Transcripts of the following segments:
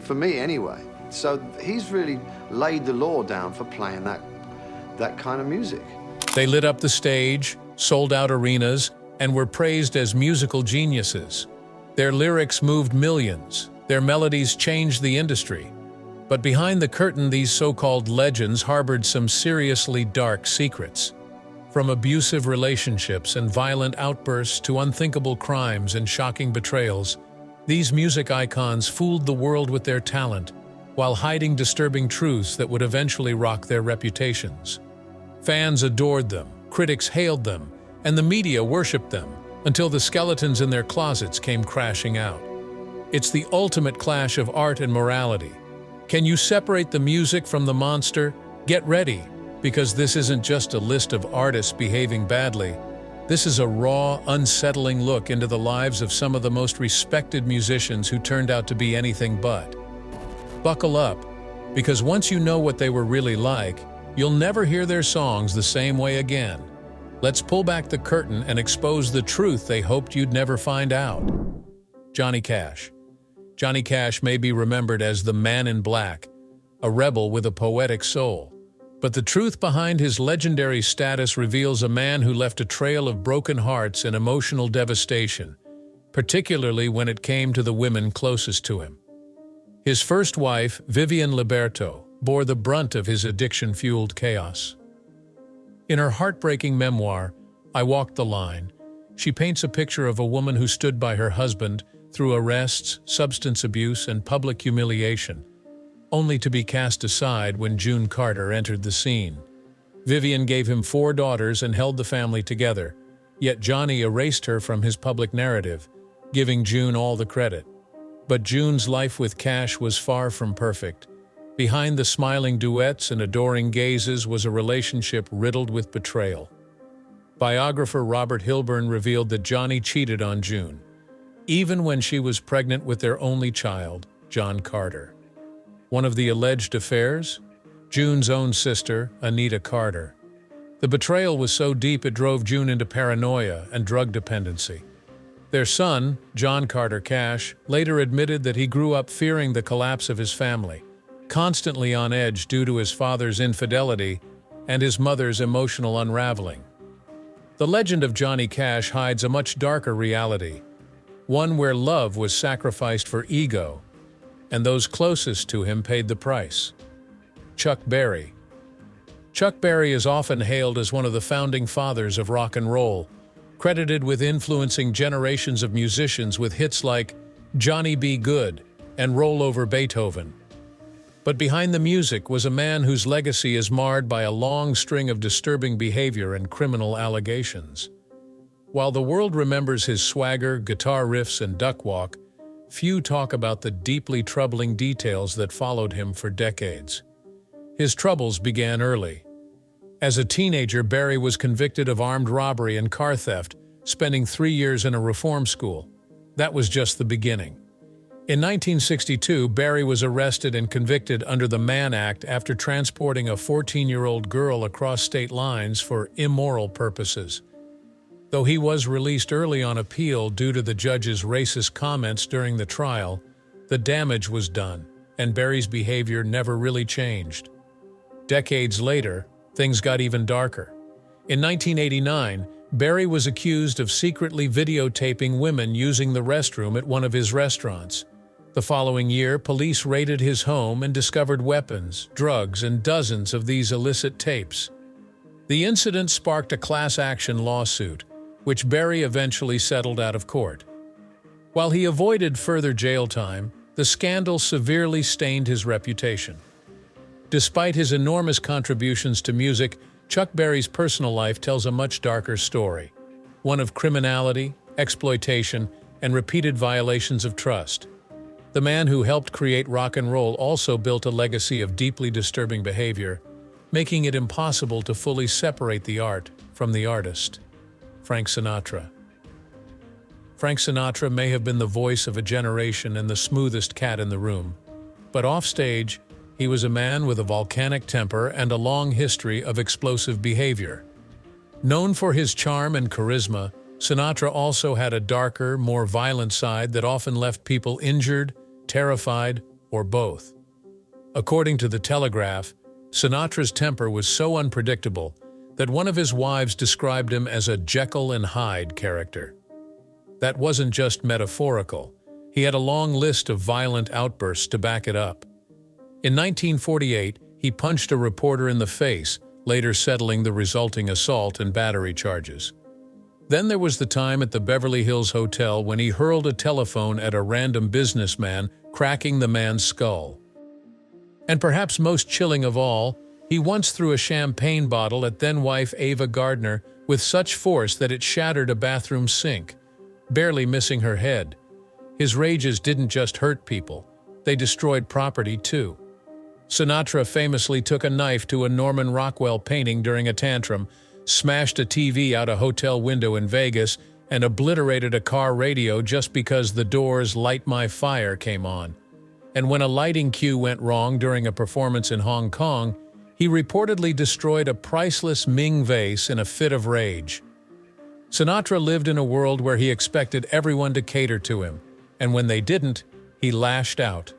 for me anyway. So he's really laid the law down for playing that kind of music. They lit up the stage, sold out arenas, and were praised as musical geniuses. Their lyrics moved millions. Their melodies changed the industry. But behind the curtain, these so-called legends harbored some seriously dark secrets. From abusive relationships and violent outbursts to unthinkable crimes and shocking betrayals, these music icons fooled the world with their talent, while hiding disturbing truths that would eventually rock their reputations. Fans adored them, critics hailed them, and the media worshipped them, until the skeletons in their closets came crashing out. It's the ultimate clash of art and morality. Can you separate the music from the monster? Get ready, because this isn't just a list of artists behaving badly. This is a raw, unsettling look into the lives of some of the most respected musicians who turned out to be anything but. Buckle up, because once you know what they were really like, you'll never hear their songs the same way again. Let's pull back the curtain and expose the truth they hoped you'd never find out. Johnny Cash. Johnny Cash may be remembered as the Man in Black, a rebel with a poetic soul. But the truth behind his legendary status reveals a man who left a trail of broken hearts and emotional devastation, particularly when it came to the women closest to him. His first wife, Vivian Liberto, bore the brunt of his addiction-fueled chaos. In her heartbreaking memoir, I Walked the Line, she paints a picture of a woman who stood by her husband through arrests, substance abuse, and public humiliation, only to be cast aside when June Carter entered the scene. Vivian gave him 4 daughters and held the family together, yet Johnny erased her from his public narrative, giving June all the credit. But June's life with Cash was far from perfect. Behind the smiling duets and adoring gazes was a relationship riddled with betrayal. Biographer Robert Hilburn revealed that Johnny cheated on June, even when she was pregnant with their only child, John Carter. One of the alleged affairs? June's own sister, Anita Carter. The betrayal was so deep it drove June into paranoia and drug dependency. Their son, John Carter Cash, later admitted that he grew up fearing the collapse of his family, constantly on edge due to his father's infidelity and his mother's emotional unraveling. The legend of Johnny Cash hides a much darker reality, one where love was sacrificed for ego, and those closest to him paid the price. Chuck Berry. Chuck Berry is often hailed as one of the founding fathers of rock and roll, credited with influencing generations of musicians with hits like Johnny Be Good and Roll Over Beethoven. But behind the music was a man whose legacy is marred by a long string of disturbing behavior and criminal allegations. While the world remembers his swagger, guitar riffs, and duck walk, few talk about the deeply troubling details that followed him for decades. His troubles began early. As a teenager, Berry was convicted of armed robbery and car theft, spending 3 years in a reform school. That was just the beginning. In 1962, Berry was arrested and convicted under the Mann Act after transporting a 14-year-old girl across state lines for immoral purposes. Though he was released early on appeal due to the judge's racist comments during the trial, the damage was done, and Berry's behavior never really changed. Decades later, things got even darker. In 1989, Berry was accused of secretly videotaping women using the restroom at one of his restaurants. The following year, police raided his home and discovered weapons, drugs, and dozens of these illicit tapes. The incident sparked a class-action lawsuit, which Berry eventually settled out of court. While he avoided further jail time, the scandal severely stained his reputation. Despite his enormous contributions to music, Chuck Berry's personal life tells a much darker story, one of criminality, exploitation, and repeated violations of trust. The man who helped create rock and roll also built a legacy of deeply disturbing behavior, making it impossible to fully separate the art from the artist. Frank Sinatra. Frank Sinatra may have been the voice of a generation and the smoothest cat in the room, but offstage, he was a man with a volcanic temper and a long history of explosive behavior. Known for his charm and charisma, Sinatra also had a darker, more violent side that often left people injured, terrified, or both. According to the Telegraph, Sinatra's temper was so unpredictable that one of his wives described him as a Jekyll and Hyde character. That wasn't just metaphorical. He had a long list of violent outbursts to back it up. In 1948, he punched a reporter in the face, later settling the resulting assault and battery charges. Then there was the time at the Beverly Hills Hotel when he hurled a telephone at a random businessman, cracking the man's skull. And perhaps most chilling of all, he once threw a champagne bottle at then-wife Ava Gardner with such force that it shattered a bathroom sink, barely missing her head. His rages didn't just hurt people, they destroyed property too. Sinatra famously took a knife to a Norman Rockwell painting during a tantrum, smashed a TV out a hotel window in Vegas, and obliterated a car radio just because the Doors' Light My Fire came on. And when a lighting cue went wrong during a performance in Hong Kong, he reportedly destroyed a priceless Ming vase in a fit of rage. Sinatra lived in a world where he expected everyone to cater to him, and when they didn't, he lashed out.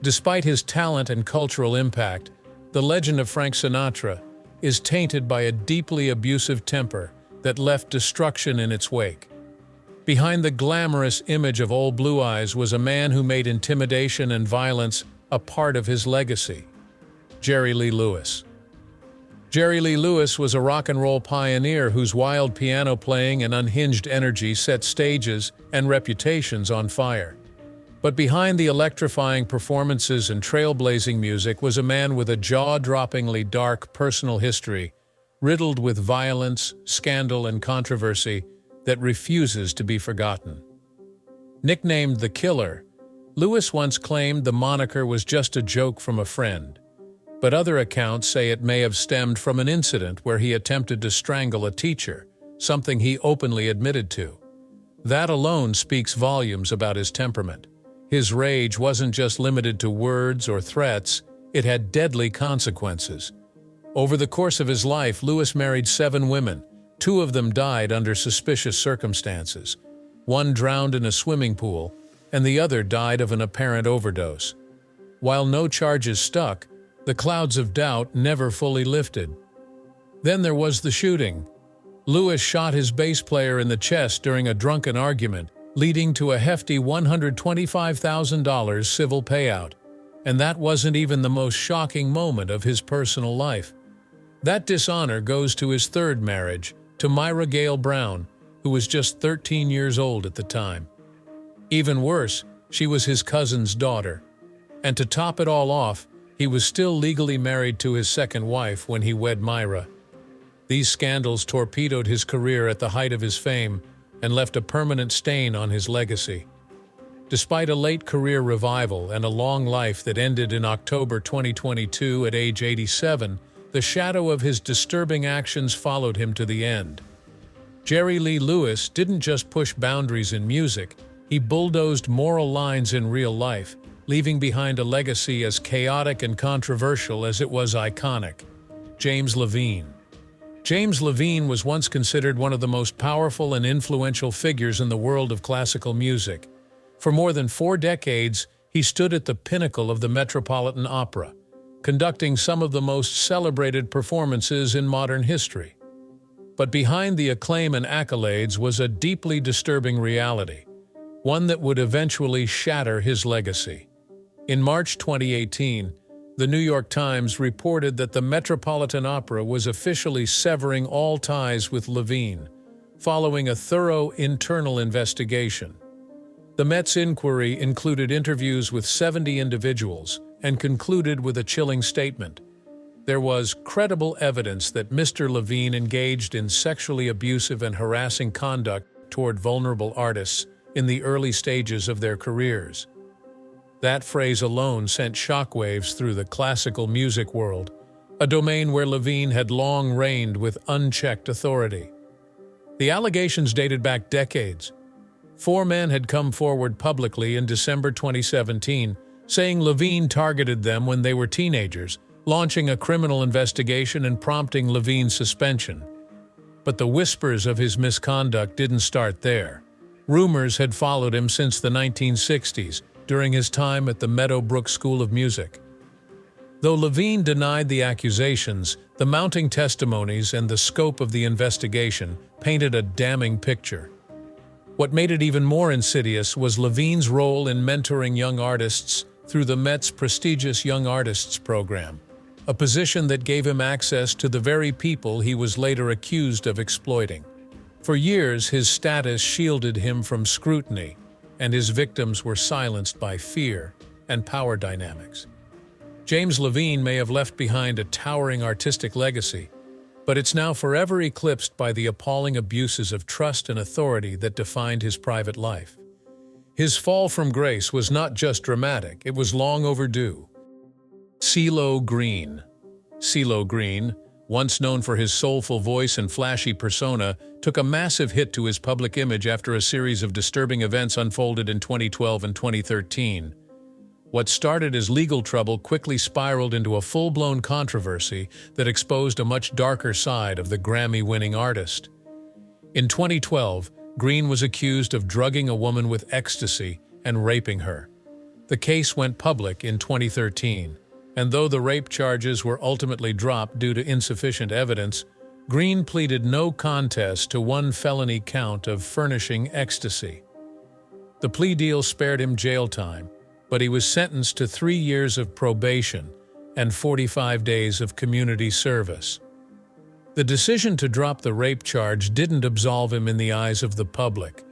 Despite his talent and cultural impact, the legend of Frank Sinatra is tainted by a deeply abusive temper that left destruction in its wake. Behind the glamorous image of Old Blue Eyes was a man who made intimidation and violence a part of his legacy: Jerry Lee Lewis. Jerry Lee Lewis was a rock and roll pioneer whose wild piano playing and unhinged energy set stages and reputations on fire. But behind the electrifying performances and trailblazing music was a man with a jaw-droppingly dark personal history, riddled with violence, scandal, and controversy that refuses to be forgotten. Nicknamed the Killer, Lewis once claimed the moniker was just a joke from a friend, but other accounts say it may have stemmed from an incident where he attempted to strangle a teacher, something he openly admitted to. That alone speaks volumes about his temperament. His rage wasn't just limited to words or threats, it had deadly consequences. Over the course of his life, Lewis married 7 women. 2 of them died under suspicious circumstances. One drowned in a swimming pool, and the other died of an apparent overdose. While no charges stuck, the clouds of doubt never fully lifted. Then there was the shooting. Lewis shot his bass player in the chest during a drunken argument, leading to a hefty $125,000 civil payout. And that wasn't even the most shocking moment of his personal life. That dishonor goes to his 3rd marriage, to Myra Gale Brown, who was just 13 years old at the time. Even worse, she was his cousin's daughter. And to top it all off, he was still legally married to his 2nd wife when he wed Myra. These scandals torpedoed his career at the height of his fame and left a permanent stain on his legacy. Despite a late career revival and a long life that ended in October 2022 at age 87, the shadow of his disturbing actions followed him to the end. Jerry Lee Lewis didn't just push boundaries in music, he bulldozed moral lines in real life, leaving behind a legacy as chaotic and controversial as it was iconic. James Lavine. James Lavine was once considered one of the most powerful and influential figures in the world of classical music. For more than 4 decades, he stood at the pinnacle of the Metropolitan Opera, conducting some of the most celebrated performances in modern history. But behind the acclaim and accolades was a deeply disturbing reality, one that would eventually shatter his legacy. In March 2018, the New York Times reported that the Metropolitan Opera was officially severing all ties with Lavine, following a thorough internal investigation. The Met's inquiry included interviews with 70 individuals and concluded with a chilling statement. There was credible evidence that Mr. Lavine engaged in sexually abusive and harassing conduct toward vulnerable artists in the early stages of their careers. That phrase alone sent shockwaves through the classical music world, a domain where Lavine had long reigned with unchecked authority. The allegations dated back decades. 4 men had come forward publicly in December 2017, saying Lavine targeted them when they were teenagers, launching a criminal investigation and prompting Lavine's suspension. But the whispers of his misconduct didn't start there. Rumors had followed him since the 1960s, during his time at the Meadowbrook School of Music. Though Lavine denied the accusations, the mounting testimonies and the scope of the investigation painted a damning picture. What made it even more insidious was Lavine's role in mentoring young artists through the Met's prestigious Young Artists program, a position that gave him access to the very people he was later accused of exploiting. For years, his status shielded him from scrutiny, and his victims were silenced by fear and power dynamics. James Lavine may have left behind a towering artistic legacy, but it's now forever eclipsed by the appalling abuses of trust and authority that defined his private life. His fall from grace was not just dramatic, it was long overdue. Cee Green. Cee Green, once known for his soulful voice and flashy persona, took a massive hit to his public image after a series of disturbing events unfolded in 2012 and 2013. What started as legal trouble quickly spiraled into a full-blown controversy that exposed a much darker side of the Grammy-winning artist. In 2012, Green was accused of drugging a woman with ecstasy and raping her. The case went public in 2013, and though the rape charges were ultimately dropped due to insufficient evidence, Green pleaded no contest to one felony count of furnishing ecstasy. The plea deal spared him jail time, but he was sentenced to 3 years of probation and 45 days of community service. The decision to drop the rape charge didn't absolve him in the eyes of the public.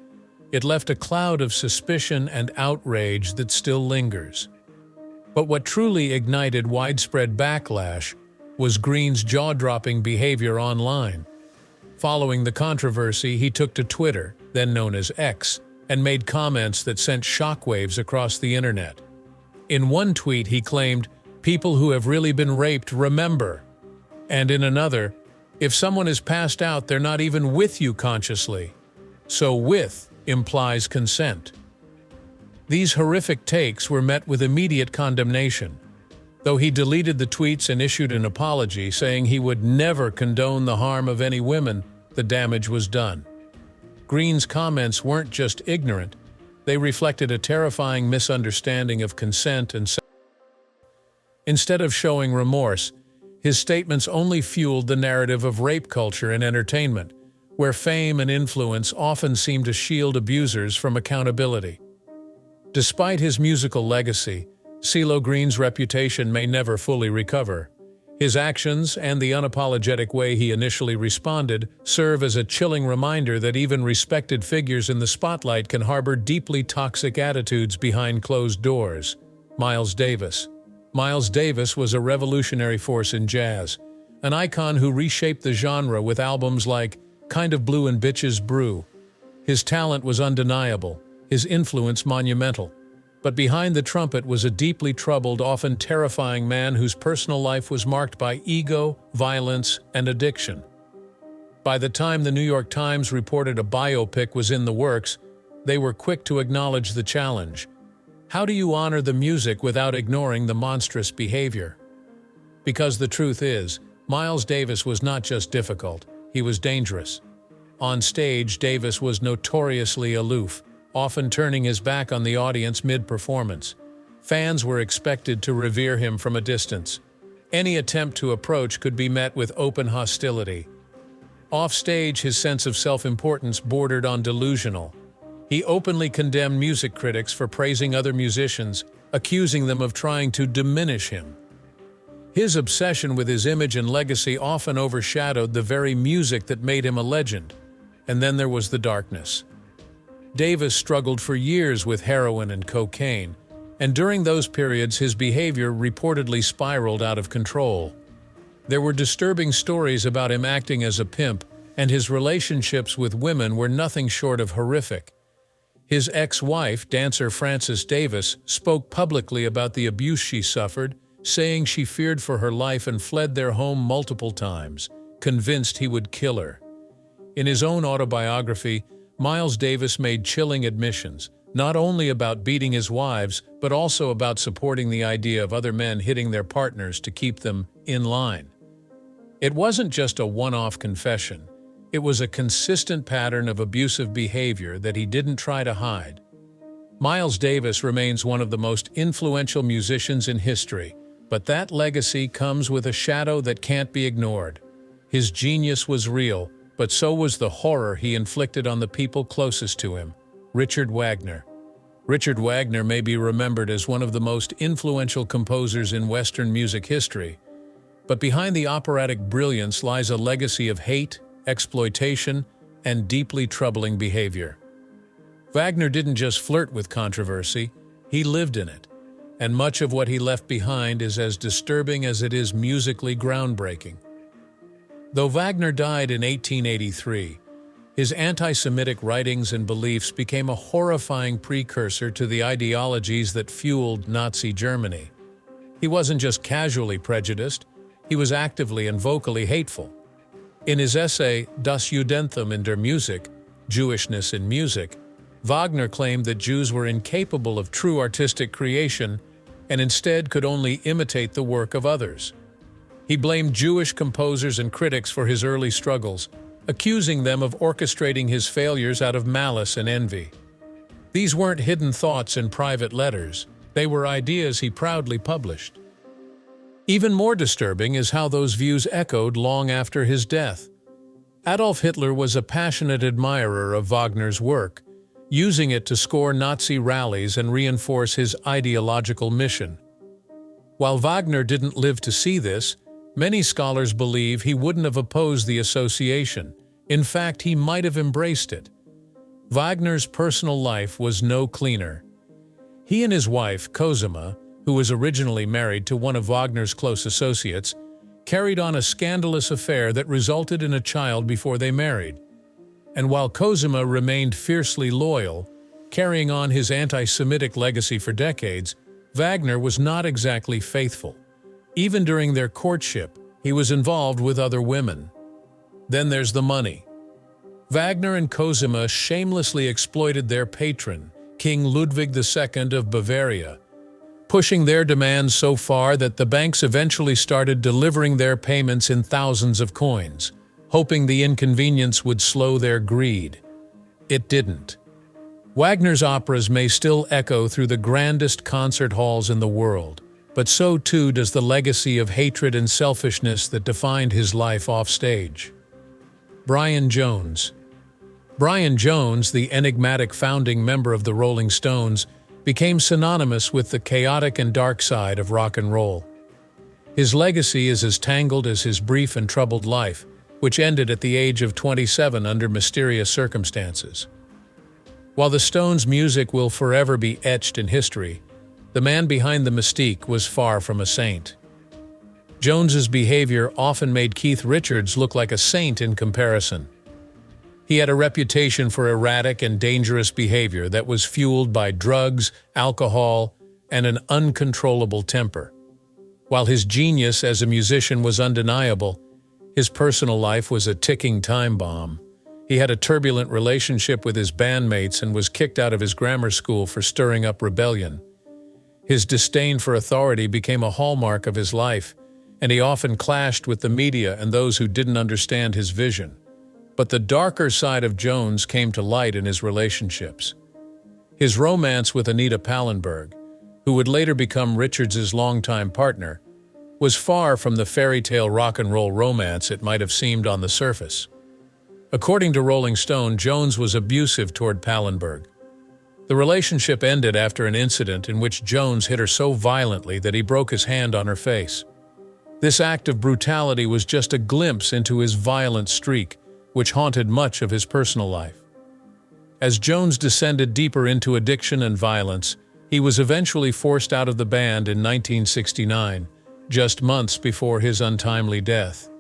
It left a cloud of suspicion and outrage that still lingers. But what truly ignited widespread backlash was Green's jaw-dropping behavior online. Following the controversy, he took to Twitter, then known as X, and made comments that sent shockwaves across the internet. In one tweet, he claimed, "People who have really been raped remember." And in another, "If someone is passed out, they're not even with you consciously." So with implies consent. These horrific takes were met with immediate condemnation. Though he deleted the tweets and issued an apology, saying he would never condone the harm of any women, the damage was done. Green's comments weren't just ignorant, they reflected a terrifying misunderstanding of consent and sex. Instead of showing remorse, his statements only fueled the narrative of rape culture in entertainment, where fame and influence often seem to shield abusers from accountability. Despite his musical legacy, Cee Green's reputation may never fully recover. His actions and the unapologetic way he initially responded serve as a chilling reminder that even respected figures in the spotlight can harbor deeply toxic attitudes behind closed doors. Miles Davis. Miles Davis was a revolutionary force in jazz, an icon who reshaped the genre with albums like Kind of Blue and Bitches Brew. His talent was undeniable, his influence monumental. But behind the trumpet was a deeply troubled, often terrifying man whose personal life was marked by ego, violence, and addiction. By the time the New York Times reported a biopic was in the works, they were quick to acknowledge the challenge. How do you honor the music without ignoring the monstrous behavior? Because the truth is, Miles Davis was not just difficult, he was dangerous. On stage, Davis was notoriously aloof, often turning his back on the audience mid-performance. Fans were expected to revere him from a distance. Any attempt to approach could be met with open hostility. Off-stage, his sense of self-importance bordered on delusional. He openly condemned music critics for praising other musicians, accusing them of trying to diminish him. His obsession with his image and legacy often overshadowed the very music that made him a legend. And then there was the darkness. Davis struggled for years with heroin and cocaine, and during those periods his behavior reportedly spiraled out of control. There were disturbing stories about him acting as a pimp, and his relationships with women were nothing short of horrific. His ex-wife, dancer Frances Davis, spoke publicly about the abuse she suffered, saying she feared for her life and fled their home multiple times, convinced he would kill her. In his own autobiography, Miles Davis made chilling admissions, not only about beating his wives, but also about supporting the idea of other men hitting their partners to keep them in line. It wasn't just a one-off confession. It was a consistent pattern of abusive behavior that he didn't try to hide. Miles Davis remains one of the most influential musicians in history, but that legacy comes with a shadow that can't be ignored. His genius was real, but so was the horror he inflicted on the people closest to him. Richard Wagner. Richard Wagner may be remembered as one of the most influential composers in Western music history, but behind the operatic brilliance lies a legacy of hate, exploitation, and deeply troubling behavior. Wagner didn't just flirt with controversy, he lived in it, and much of what he left behind is as disturbing as it is musically groundbreaking. Though Wagner died in 1883, his anti-Semitic writings and beliefs became a horrifying precursor to the ideologies that fueled Nazi Germany. He wasn't just casually prejudiced, he was actively and vocally hateful. In his essay, Das Judentum in der Musik, Jewishness in Music, Wagner claimed that Jews were incapable of true artistic creation and instead could only imitate the work of others. He blamed Jewish composers and critics for his early struggles, accusing them of orchestrating his failures out of malice and envy. These weren't hidden thoughts in private letters, they were ideas he proudly published. Even more disturbing is how those views echoed long after his death. Adolf Hitler was a passionate admirer of Wagner's work, using it to score Nazi rallies and reinforce his ideological mission. While Wagner didn't live to see this, many scholars believe he wouldn't have opposed the association. In fact, he might have embraced it. Wagner's personal life was no cleaner. He and his wife, Cosima, who was originally married to one of Wagner's close associates, carried on a scandalous affair that resulted in a child before they married. And while Cosima remained fiercely loyal, carrying on his anti-Semitic legacy for decades, Wagner was not exactly faithful. Even during their courtship, he was involved with other women. Then there's the money. Wagner and Cosima shamelessly exploited their patron, King Ludwig II of Bavaria, pushing their demands so far that the banks eventually started delivering their payments in thousands of coins, hoping the inconvenience would slow their greed. It didn't. Wagner's operas may still echo through the grandest concert halls in the world, but so too does the legacy of hatred and selfishness that defined his life offstage. Brian Jones. Brian Jones, the enigmatic founding member of the Rolling Stones, became synonymous with the chaotic and dark side of rock and roll. His legacy is as tangled as his brief and troubled life, which ended at the age of 27 under mysterious circumstances. While the Stones' music will forever be etched in history, the man behind the mystique was far from a saint. Jones's behavior often made Keith Richards look like a saint in comparison. He had a reputation for erratic and dangerous behavior that was fueled by drugs, alcohol, and an uncontrollable temper. While his genius as a musician was undeniable, his personal life was a ticking time bomb. He had a turbulent relationship with his bandmates and was kicked out of his grammar school for stirring up rebellion. His disdain for authority became a hallmark of his life, and he often clashed with the media and those who didn't understand his vision. But the darker side of Jones came to light in his relationships. His romance with Anita Pallenberg, who would later become Richards's longtime partner, was far from the fairy tale rock and roll romance it might have seemed on the surface. According to Rolling Stone, Jones was abusive toward Pallenberg. The relationship ended after an incident in which Jones hit her so violently that he broke his hand on her face. This act of brutality was just a glimpse into his violent streak, which haunted much of his personal life. As Jones descended deeper into addiction and violence, he was eventually forced out of the band in 1969, just months before his untimely death.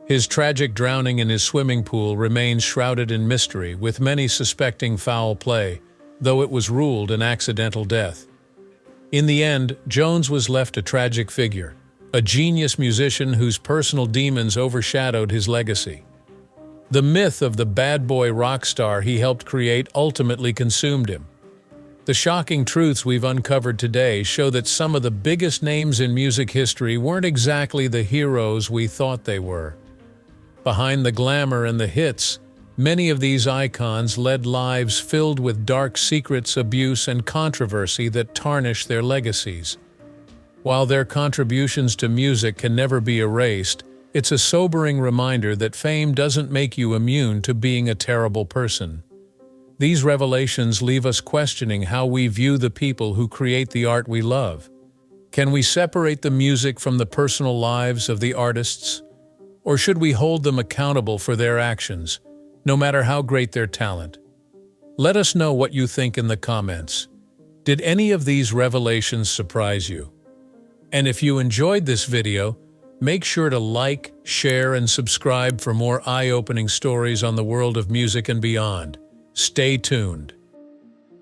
His tragic drowning in his swimming pool remains shrouded in mystery, with many suspecting foul play, though it was ruled an accidental death. In the end, Jones was left a tragic figure, a genius musician whose personal demons overshadowed his legacy. The myth of the bad boy rock star he helped create ultimately consumed him. The shocking truths we've uncovered today show that some of the biggest names in music history weren't exactly the heroes we thought they were. Behind the glamour and the hits, Many of these icons led lives filled with dark secrets, abuse, and controversy that tarnish their legacies. While their contributions to music can never be erased, it's a sobering reminder that fame doesn't make you immune to being a terrible person. These revelations leave us questioning how we view the people who create the art we love. Can we separate the music from the personal lives of the artists? Or should we hold them accountable for their actions, no matter how great their talent? Let us know what you think in the comments. Did any of these revelations surprise you? And if you enjoyed this video, make sure to like, share, and subscribe for more eye-opening stories on the world of music and beyond. Stay tuned.